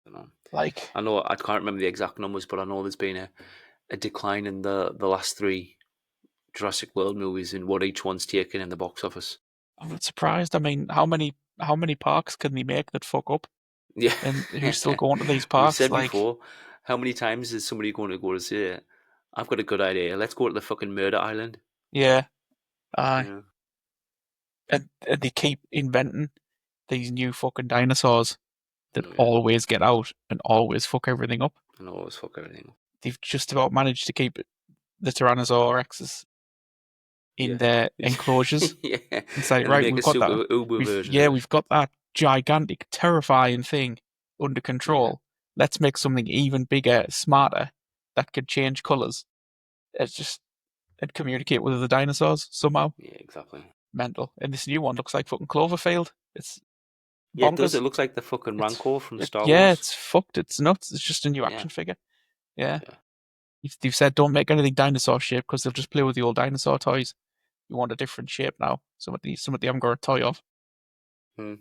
Speaker 1: I don't know.
Speaker 2: like?
Speaker 1: I know I can't remember the exact numbers, but I know there's been a decline in the last three Jurassic World movies and what each one's taken in the box office.
Speaker 2: I'm not surprised. I mean, how many parks can they make that fuck up?
Speaker 1: Yeah.
Speaker 2: And who's still going to these
Speaker 1: We've
Speaker 2: parks?
Speaker 1: said
Speaker 2: Like,
Speaker 1: before, how many times is somebody going to go to say, I've got a good idea, let's go to the fucking murder island?
Speaker 2: yeah, aye.
Speaker 1: Yeah.
Speaker 2: And they keep inventing these new fucking dinosaurs that
Speaker 1: Yeah.
Speaker 2: always get out and always fuck everything up.
Speaker 1: And always fuck everything.
Speaker 2: They've just about managed to keep the Tyrannosaurus Rexes in
Speaker 1: Yeah.
Speaker 2: their enclosures.
Speaker 1: Yeah.
Speaker 2: It's like,
Speaker 1: And they
Speaker 2: right,
Speaker 1: make
Speaker 2: we've
Speaker 1: a
Speaker 2: got that.
Speaker 1: super uber
Speaker 2: We've
Speaker 1: version
Speaker 2: yeah,
Speaker 1: of it.
Speaker 2: we've got that gigantic, terrifying thing under
Speaker 1: Yeah.
Speaker 2: control. Let's make something even bigger, smarter, that could change colours. It's just and communicate with the dinosaurs somehow.
Speaker 1: Yeah, exactly.
Speaker 2: Mental. And this new one looks like fucking Cloverfield. It's
Speaker 1: Yeah, it does.
Speaker 2: bonkers.
Speaker 1: It looks like the fucking Rancor from Star
Speaker 2: Yeah,
Speaker 1: Wars.
Speaker 2: it's fucked. It's nuts. It's just a new
Speaker 1: Yeah.
Speaker 2: action figure. Yeah.
Speaker 1: Yeah.
Speaker 2: They've said don't make anything dinosaur shaped because they'll just play with the old dinosaur toys. You want a different shape now. Some of the haven't got a toy of.
Speaker 1: Hmm.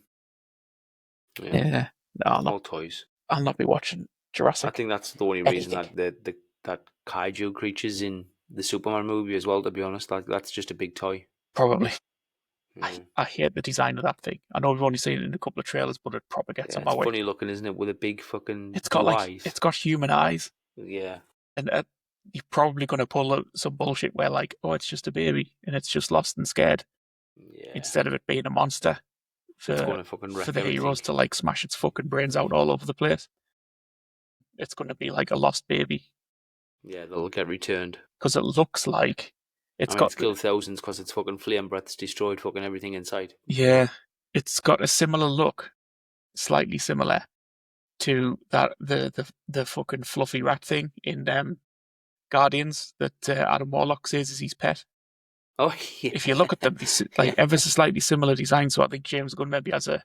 Speaker 1: Yeah.
Speaker 2: Yeah. No,
Speaker 1: All toys.
Speaker 2: I'll not be watching
Speaker 1: I
Speaker 2: Jurassic
Speaker 1: think that's the only reason
Speaker 2: anything.
Speaker 1: that that kaiju creatures in the Superman movie as well. To be honest, like that's just a big toy.
Speaker 2: Probably. I,
Speaker 1: Yeah.
Speaker 2: I hate the design of that thing. I know we've only seen it in a couple of trailers, but it probably gets
Speaker 1: Yeah,
Speaker 2: on my
Speaker 1: it's
Speaker 2: way.
Speaker 1: funny looking, isn't it? With a big fucking
Speaker 2: It's got
Speaker 1: blue
Speaker 2: like
Speaker 1: eyes.
Speaker 2: it's got human eyes,
Speaker 1: Yeah.
Speaker 2: and you're probably going to pull out some bullshit where like, oh, it's just a baby and it's just lost and scared,
Speaker 1: Yeah.
Speaker 2: instead of it being a monster
Speaker 1: It's
Speaker 2: for
Speaker 1: going to fucking
Speaker 2: for
Speaker 1: wreck
Speaker 2: the
Speaker 1: everything.
Speaker 2: heroes to like smash its fucking brains out all over the place. It's going to be like a lost baby
Speaker 1: Yeah, they'll get returned.
Speaker 2: because it looks like
Speaker 1: I
Speaker 2: it's
Speaker 1: mean,
Speaker 2: got
Speaker 1: it's killed thousands because its fucking flame breath's destroyed fucking everything inside.
Speaker 2: yeah, it's got a similar look, slightly similar to that the fucking fluffy rat thing in Guardians that Adam Warlock says is his pet.
Speaker 1: Oh yeah.
Speaker 2: If you look at them, like
Speaker 1: Yeah.
Speaker 2: ever so slightly similar design. So I think James Gunn maybe has a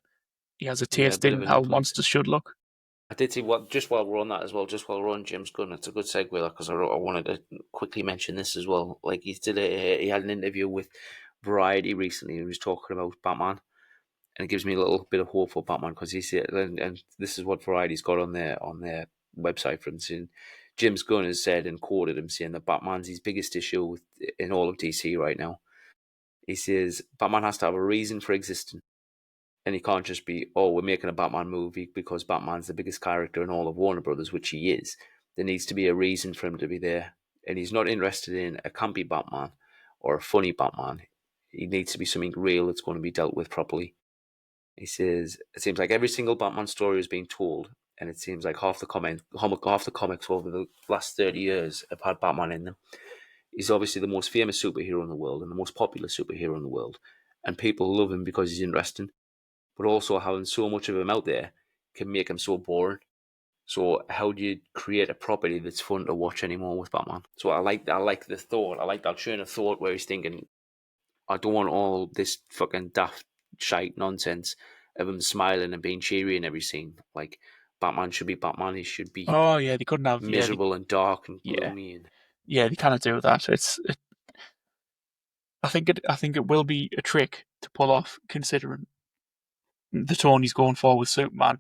Speaker 1: Yeah, a
Speaker 2: taste
Speaker 1: bit of
Speaker 2: in
Speaker 1: a
Speaker 2: how
Speaker 1: nipple at.
Speaker 2: monsters should look.
Speaker 1: I did see what just while we're on that as well. Just while we're on James Gunn, it's a good segue because I wanted to quickly mention this as well. Like he had an interview with Variety recently. And he was talking about Batman, and it gives me a little bit of hope for Batman because he said, and this is what Variety's got on their website for him saying, James Gunn has said and quoted him saying that Batman's his biggest issue in all of DC right now. He says Batman has to have a reason for existing. And he can't just be, oh, we're making a Batman movie because Batman's the biggest character in all of Warner Brothers, which he is. There needs to be a reason for him to be there. And he's not interested in a campy Batman or a funny Batman. He needs to be something real that's going to be dealt with properly. He says, it seems like every single Batman story is being told, and it seems like half the comics over the last 30 years have had Batman in them. He's obviously the most famous superhero in the world and the most popular superhero in the world. And people love him because he's interesting, but also having so much of him out there can make him so boring. So how do you create a property that's fun to watch anymore with Batman? So I like the thought. I like that train of thought where he's thinking, I don't want all this fucking daft shite nonsense of him smiling and being cheery in every scene. Like Batman should be Batman. He should be
Speaker 2: Oh yeah, they couldn't have
Speaker 1: miserable and dark and
Speaker 2: yeah
Speaker 1: gloomy and
Speaker 2: yeah they kind of do that. I think it will be a trick to pull off considering the tone he's going for with Superman,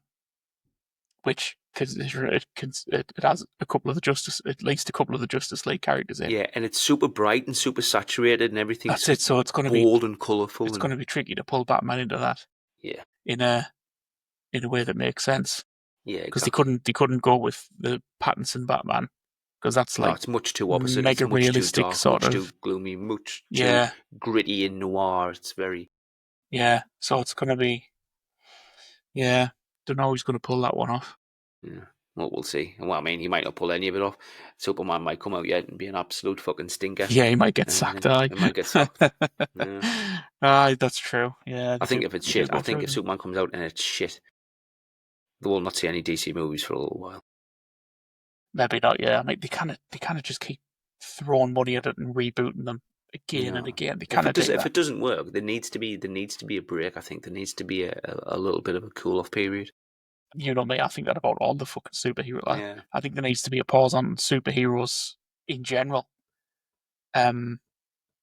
Speaker 2: which it has a couple of the Justice at least a couple of the Justice League characters in.
Speaker 1: yeah, and it's super bright and super saturated and
Speaker 2: That's
Speaker 1: everything's
Speaker 2: it. So it's going to be
Speaker 1: bold and colourful
Speaker 2: it's going
Speaker 1: and
Speaker 2: to be tricky to pull Batman into that
Speaker 1: yeah,
Speaker 2: in a way that makes sense
Speaker 1: yeah,
Speaker 2: because
Speaker 1: exactly.
Speaker 2: they couldn't go with the Pattinson Batman because that's
Speaker 1: No,
Speaker 2: like
Speaker 1: it's much too opposite. It's
Speaker 2: mega
Speaker 1: much too
Speaker 2: realistic
Speaker 1: dark,
Speaker 2: sort
Speaker 1: much too
Speaker 2: of
Speaker 1: gloomy, much too
Speaker 2: yeah
Speaker 1: gritty and noir. It's very
Speaker 2: yeah. So it's going to be yeah. Don't know who's going to pull that one off.
Speaker 1: yeah. Well, we'll see. Well, I mean, he might not pull any of it off. Superman might come out yet and be an absolute fucking stinker,
Speaker 2: Yeah, he might get
Speaker 1: and
Speaker 2: sacked. Aye.
Speaker 1: it might get sacked. Yeah.
Speaker 2: Aye, that's true. Yeah,
Speaker 1: I think if it's
Speaker 2: they do
Speaker 1: shit, I
Speaker 2: go
Speaker 1: think
Speaker 2: through
Speaker 1: if
Speaker 2: them.
Speaker 1: Superman comes out and it's shit, they will not see any DC movies for a little while.
Speaker 2: Maybe not. Yeah, I mean they kind of just keep throwing money at it and rebooting them again and
Speaker 1: No,
Speaker 2: again. They kind of do
Speaker 1: if
Speaker 2: that.
Speaker 1: it doesn't work, there needs to be a break. I think there needs to be a little bit of a cool off period.
Speaker 2: You know me. I think that about all the fucking superhero.
Speaker 1: Yeah,
Speaker 2: I think there needs to be a pause on superheroes in general. Um,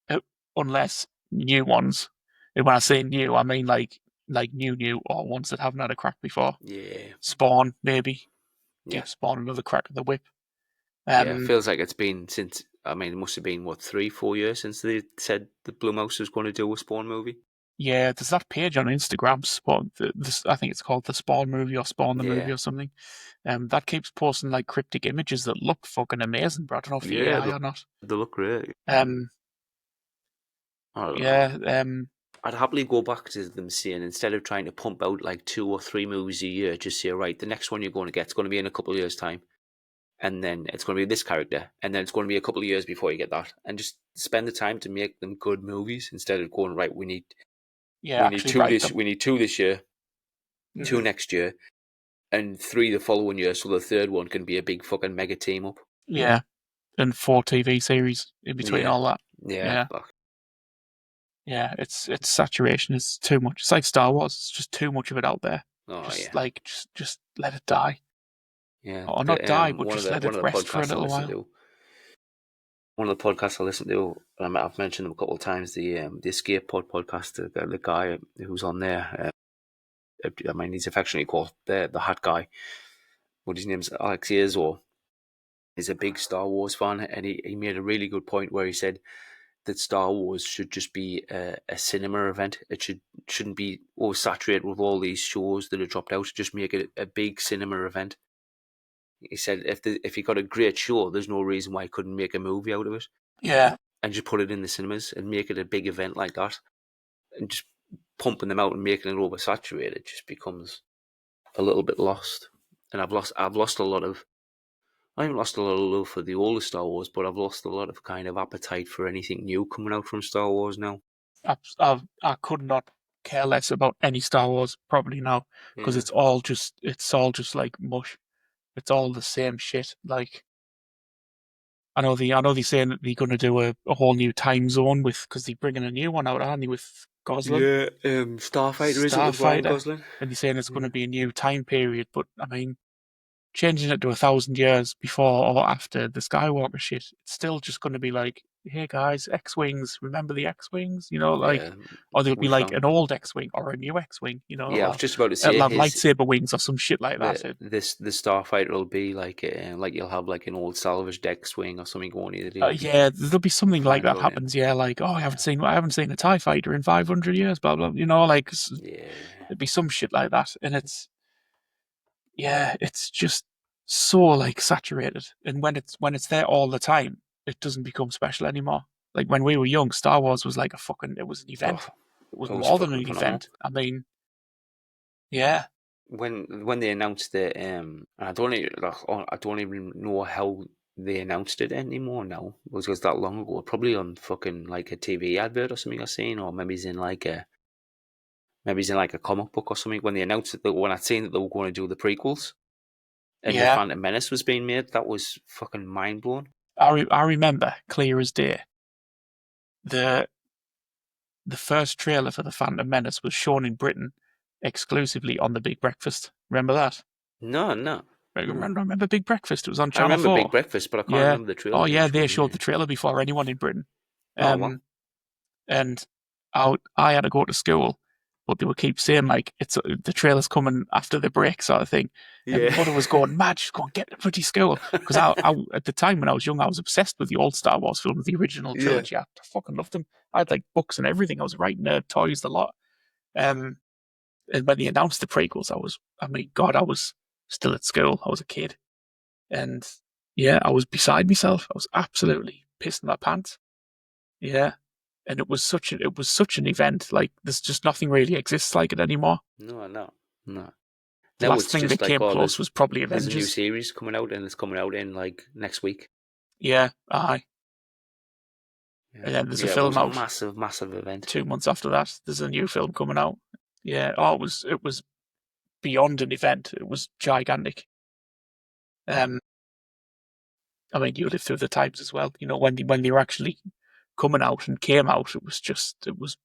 Speaker 2: uh, unless new ones. And when I say new, I mean like new or ones that haven't had a crack before.
Speaker 1: yeah,
Speaker 2: Spawn maybe
Speaker 1: yeah.
Speaker 2: give Spawn another crack at the whip.
Speaker 1: Yeah, it
Speaker 2: Um,
Speaker 1: feels like it's been since. I mean, it must have been what 3, 4 years since they said the Blumhouse was going to do a Spawn movie.
Speaker 2: Yeah, there's that page on Instagram. I think it's called the Spawn movie or Spawn the movie
Speaker 1: Yeah,
Speaker 2: or something. That keeps posting like cryptic images that look fucking amazing, but I don't know if they're
Speaker 1: yeah,
Speaker 2: AI or not.
Speaker 1: they look great.
Speaker 2: Um,
Speaker 1: I,
Speaker 2: yeah,
Speaker 1: I'd happily go back to them saying, instead of trying to pump out like 2 or 3 movies a year, just say, right, the next one you're going to get is going to be in a couple of years' time, and then it's going to be this character, and then it's going to be a couple of years before you get that, and just spend the time to make them good movies instead of going, right,
Speaker 2: yeah,
Speaker 1: we need
Speaker 2: actually
Speaker 1: two
Speaker 2: write
Speaker 1: this
Speaker 2: them.
Speaker 1: we need two this year, two
Speaker 2: Hmm.
Speaker 1: next year, and three the following year, so the third one can be a big fucking mega team up.
Speaker 2: Yeah, and 4 TV series in between
Speaker 1: Yeah,
Speaker 2: all that.
Speaker 1: yeah,
Speaker 2: Yeah, yeah, it's saturation. It's too much. It's like Star Wars. It's just too much of it out there.
Speaker 1: oh
Speaker 2: Just
Speaker 1: yeah,
Speaker 2: like just let it die,
Speaker 1: yeah.
Speaker 2: or not
Speaker 1: The
Speaker 2: die, but
Speaker 1: one of
Speaker 2: just
Speaker 1: the
Speaker 2: let
Speaker 1: one
Speaker 2: it
Speaker 1: of the
Speaker 2: rest for a
Speaker 1: podcasts I
Speaker 2: little
Speaker 1: listen
Speaker 2: while.
Speaker 1: to, one of the podcasts I listen to, I've mentioned them a couple of times. The Escape Pod podcast, the guy who's on there. I mean, he's affectionately called the Hat Guy, but his name's Alex Azor. He's a big Star Wars fan, and he made a really good point where he said that Star Wars should just be a cinema event. Shouldn't be oversaturated with all these shows that are dropped out. Just make it a big cinema event. He said if you got a great show, there's no reason why you couldn't make a movie out of it
Speaker 2: Yeah,
Speaker 1: and just put it in the cinemas and make it a big event like that. And just pumping them out and making it oversaturated just becomes a little bit lost. And I've lost a lot of I haven't lost a lot of love for the older Star Wars, but I've lost a lot of kind of appetite for anything new coming out from Star Wars now.
Speaker 2: I could not care less about any Star Wars probably now because
Speaker 1: Yeah.
Speaker 2: it's all just like mush. It's all the same shit. Like I know they're saying that they're going to do a whole new time zone with because they're bringing a new one out, aren't they, with Gosling,
Speaker 1: Yeah, Starfighter, is it, with Ryan
Speaker 2: Starfighter,
Speaker 1: Gosling?
Speaker 2: and they're saying it's going
Speaker 1: Yeah.
Speaker 2: to be a new time period. But I mean, changing it to 1,000 years before or after the Skywalker shit, it's still just going to be like, hey guys, X-wings, remember the X-wings? Like,
Speaker 1: Yeah,
Speaker 2: or there'll
Speaker 1: we
Speaker 2: be like
Speaker 1: found.
Speaker 2: an old X-wing or a new X-wing,
Speaker 1: Yeah, I was
Speaker 2: or
Speaker 1: just about to say
Speaker 2: it'll have
Speaker 1: his
Speaker 2: lightsaber wings or some shit like that.
Speaker 1: the Starfighter will be like you'll have like an old salvaged X-wing or something going either to
Speaker 2: Yeah, there'll be something like
Speaker 1: find
Speaker 2: that
Speaker 1: about him.
Speaker 2: happens. Yeah, like, oh,
Speaker 1: Yeah,
Speaker 2: I haven't seen a Tie Fighter in 500 years. Blah blah. Like
Speaker 1: yeah.
Speaker 2: it'd be some shit like that, and it's just so like saturated. And when it's there all the time, it doesn't become special anymore. Like when we were young, Star Wars was like it was an
Speaker 1: Oh,
Speaker 2: event. It was
Speaker 1: it was
Speaker 2: more than
Speaker 1: fucking
Speaker 2: an
Speaker 1: phenomenal.
Speaker 2: event. I mean, yeah,
Speaker 1: When they announced it, and I don't even know how they announced it anymore now. It was that long ago. Probably on fucking like a TV advert or something I seen, or maybe it's in like a comic book or something. When they announced it, when I seen that they were going to do the prequels and the
Speaker 2: yeah.
Speaker 1: Phantom Menace was being made, that was fucking mind blowing.
Speaker 2: I remember clear as day the the first trailer for the Phantom Menace was shown in Britain exclusively on the Big Breakfast. Remember that?
Speaker 1: No, no, no.
Speaker 2: Remember Big Breakfast? It was on
Speaker 1: I
Speaker 2: Channel
Speaker 1: remember Big
Speaker 2: 4.
Speaker 1: Breakfast, but I can't
Speaker 2: Yeah.
Speaker 1: remember the trailer
Speaker 2: Oh
Speaker 1: being
Speaker 2: yeah, they
Speaker 1: shown.
Speaker 2: showed
Speaker 1: Yeah.
Speaker 2: the trailer before anyone in Britain.
Speaker 1: Oh wow.
Speaker 2: Um, and I had to go to school, but they would keep saying like it's the trailer's coming after the break sort of thing. And
Speaker 1: Yeah.
Speaker 2: mother was going mad, she's going get to bloody school because I at the time when I was young I was obsessed with the old Star Wars films, the original
Speaker 1: Yeah.
Speaker 2: trilogy. I fucking loved them. I had like books and everything. I was writing toys a lot. Um, and when they announced the prequels, I mean, God, I was still at school. I was a kid, and yeah, I was beside myself. I was absolutely pissing my pants. Yeah, and it was such an event. Like there's just nothing really exists like it anymore.
Speaker 1: No, no, no.
Speaker 2: The
Speaker 1: Now
Speaker 2: last
Speaker 1: it's
Speaker 2: thing that
Speaker 1: just like,
Speaker 2: came
Speaker 1: oh,
Speaker 2: close was probably
Speaker 1: there's a new
Speaker 2: Avengers.
Speaker 1: series coming out, and it's coming out in like next week.
Speaker 2: Yeah, aye.
Speaker 1: Yeah,
Speaker 2: And then there's a
Speaker 1: yeah. It was
Speaker 2: film
Speaker 1: a
Speaker 2: out
Speaker 1: massive, massive event.
Speaker 2: 2 months after that. There's a new film coming out. Yeah. Oh, it was beyond an event. It was gigantic. Um, I mean, you lived through the times as well. When they were actually coming out and came out, it
Speaker 1: Yeah, it
Speaker 2: was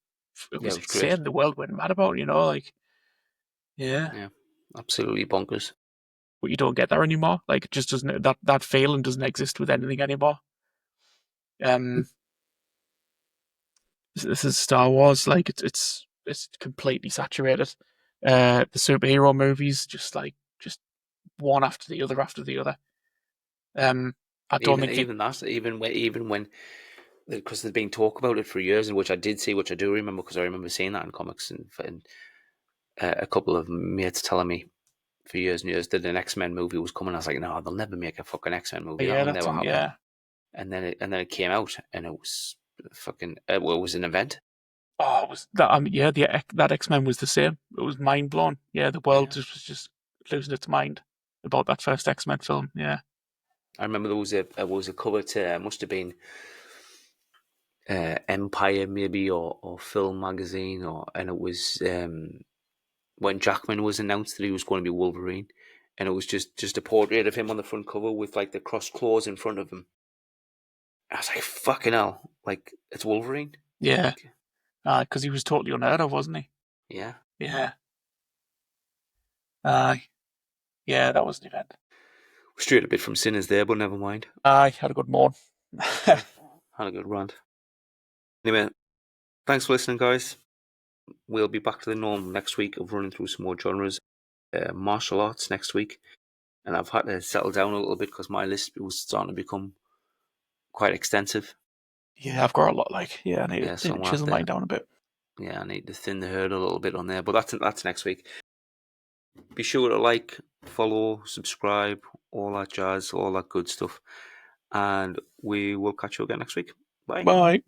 Speaker 1: was great.
Speaker 2: insane. The world went mad about it, like yeah.
Speaker 1: Yeah, absolutely bonkers.
Speaker 2: But you don't get that anymore. Like it just doesn't that feeling doesn't exist with anything anymore. Um, this is Star Wars. Like it's completely saturated. The superhero movies just one after the other after the other. Um, I don't
Speaker 1: Even
Speaker 2: think they.
Speaker 1: even that, even when because there'd been talk about it for years, and which I did see, which I do remember because I remember seeing that in comics, and a couple of mates telling me for years and years that an X-Men movie was coming. I was like, no, they'll never make a fucking X-Men movie.
Speaker 2: Yeah,
Speaker 1: That'll
Speaker 2: that's
Speaker 1: never happen.
Speaker 2: yeah.
Speaker 1: And then it came out, and it was fucking. Well, it was an event.
Speaker 2: Oh, it was that? Yeah, that X-Men was the same. It was mind blown. Yeah, the world
Speaker 1: Yeah,
Speaker 2: just losing its mind about that first X-Men film. Yeah,
Speaker 1: I remember there was a cover to must have been Empire maybe or Film Magazine and it was when Jackman was announced that he was going to be Wolverine, and it was just a portrait of him on the front cover with like the crossed claws in front of him. I was like, fucking hell, like it's Wolverine.
Speaker 2: yeah.
Speaker 1: Like,
Speaker 2: Because he was totally unheard of, wasn't he?
Speaker 1: yeah,
Speaker 2: Yeah. Aye. Yeah, that was an event.
Speaker 1: we strayed a bit from Sinners there, but never mind.
Speaker 2: Aye, had a good morn.
Speaker 1: Yeah, had a good rant. Anyway, thanks for listening, guys. We'll be back to the norm next week of running through some more genres. Martial arts next week, and I've had to settle down a little bit because my list was starting to become quite extensive.
Speaker 2: Yeah, I've got a lot. Yeah, I
Speaker 1: Yeah,
Speaker 2: need
Speaker 1: so
Speaker 2: to
Speaker 1: I'm gonna have
Speaker 2: chisel mine
Speaker 1: to.
Speaker 2: down a bit.
Speaker 1: Yeah, I need to thin the herd a little bit on there, but that's next week. Be sure to like, follow, subscribe, all that jazz, all that good stuff, and we will catch you again next week. Bye.
Speaker 2: Bye.